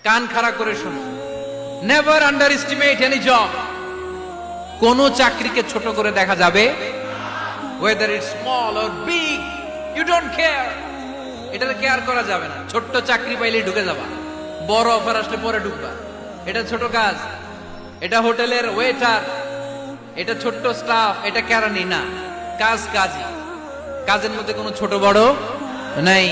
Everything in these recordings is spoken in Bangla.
কান খাড়া করে শোনো, never underestimate any job. কোন চাকরিকে ছোট করে দেখা যাবে, whether it's small or big, you don't care. এটার কেয়ার করা যাবে না। ছোট্ট চাকরি পাইলে ঢুকে যাবা, বড় অফার আসলে পরে ঢুকবা। এটা ছোট কাজ, এটা হোটেলের ওয়েটার, এটা ছোট্ট স্টাফ, এটা কেরানি না। কাজ কাজই, কাজের মধ্যে কোনো ছোট বড় নাই।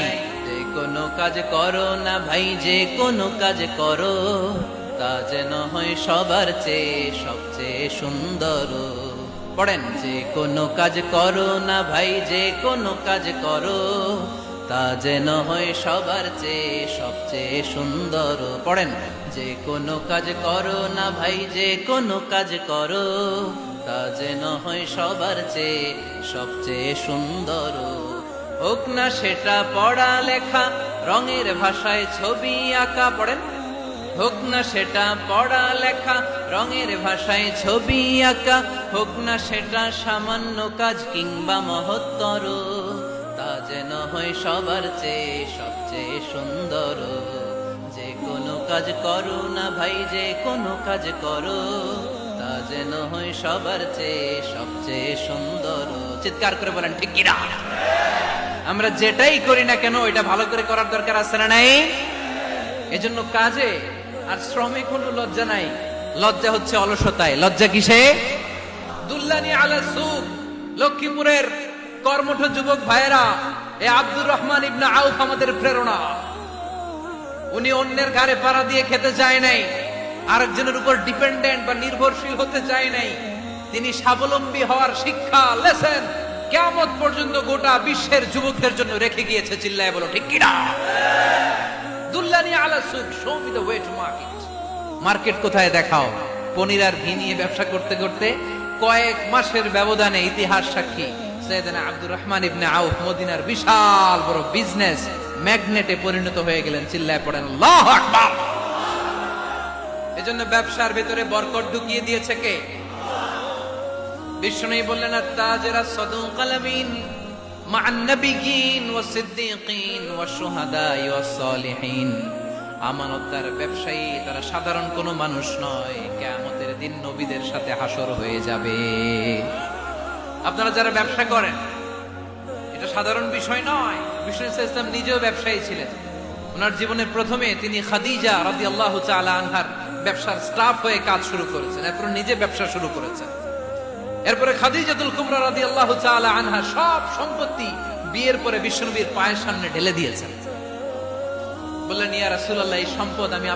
যে কোনো কাজ করো না ভাই, যে কোনো কাজ করো, তা যেন হয় সবার চেয়ে সবচেয়ে সুন্দর। পড়েন, যে কোনো কাজ করো না ভাই, যে কোনো কাজ করো, তা যেন হয় সবার চেয়ে সবচেয়ে সুন্দর। পড়েন, যে কোনো কাজ করো না ভাই, যে কোনো কাজ করো, তা যেন হয় সবার চেয়ে সবচেয়ে সুন্দর। হোক না সেটা পড়া লেখা, রঙের ভাষায় ছবি আঁকা। পড়েন, হোক না সেটা পড়া লেখা, রঙের ভাষায় ছবি আঁকা। হোক না সেটা সামান্য কাজ কিংবা মহত্তর, তা যেন হয় সবার চেয়ে সবচেয়ে সুন্দর। যে কোনো কাজ করো না ভাই, যে কোনো কাজ করো, তা যেন হয় সবার চেয়ে সবচেয়ে সুন্দর। চিৎকার করে বলেন ঠিক কিনা? আমরা যেটাই করি না কেন এটা ভালো করে করার দরকার আছে না নাই? এজন্য কাজে আর শ্রমে কোনো লজ্জা নাই। লজ্জা হচ্ছে অলসতায়। লজ্জা কিসে? দুল্লানি আলা সুক। লক্ষ্মীপুরের কর্মঠ যুবক ভাইয়েরা, এ আব্দুর রহমান ইবনে আউফ আমাদের প্রেরণা। উনি অন্যের ঘাড়ে পাড়া দিয়ে খেতে চায় নাই, আরেকজনের উপর ডিপেন্ডেন্ট বা নির্ভরশীল হতে চায় নাই। তিনি স্বাবলম্বী হওয়ার শিক্ষা, লেসন কিয়ামত পর্যন্ত গোটা বিশ্বের যুবকদের জন্য রেখে গিয়েছে। চিল্লায় বলো ঠিক কিনা? দুল্লানি আলা সুক, show me the way to market. Market কোথায় দেখাও। পনির আর ঘি নিয়ে ব্যবসা করতে করতে কয়েক মাসের ব্যবধানে ইতিহাস সাক্ষী সাইয়েদনা আব্দুর রহমান ইবনে আউফ মদিনার বিশাল বড় বিজনেস ম্যাগনেটে পরিণত হয়ে গেলেন। চিল্লায় পড়েন আল্লাহু আকবার। এজন্য ব্যবসার ভিতরে বরকত ঢুকিয়ে দিয়েছে কে? বিষ্ণু বললেন, আত-তাজিরা সাদুকাল আমিন মা'আন নাবিয়্যিন ওয়াস সিদ্দীকিন ওয়াশ শুহাদা'i ওয়াস সালিহিন। আমানতদার ব্যবসায়ী তারা সাধারণ কোনো মানুষ নয়, কিয়ামতের দিন নবীদের সাথে হাসর হয়ে যাবে। আপনারা যারা ব্যবসা করেন, এটা সাধারণ বিষয় নয়। বিষ্ণু ইসলাম নিজেও ব্যবসায়ী ছিলেন। ওনার জীবনের প্রথমে তিনি খাদিজা রাদিয়াল্লাহু তাআলা আনহার ব্যবসার স্টাফ হয়ে কাজ শুরু করেছেন, এরপর নিজে ব্যবসা শুরু করেছেন। এরপরে খাদিজাতুল কুবরা রাদিয়াল্লাহু তাআলা আনহা সব সম্পত্তি বিয়ের পরে বিশ্বনবীর পায়ের সামনে ঢেলে দিয়েছেন। বললেন, ইয়া রাসূলুল্লাহ, এই সম্পদ আমি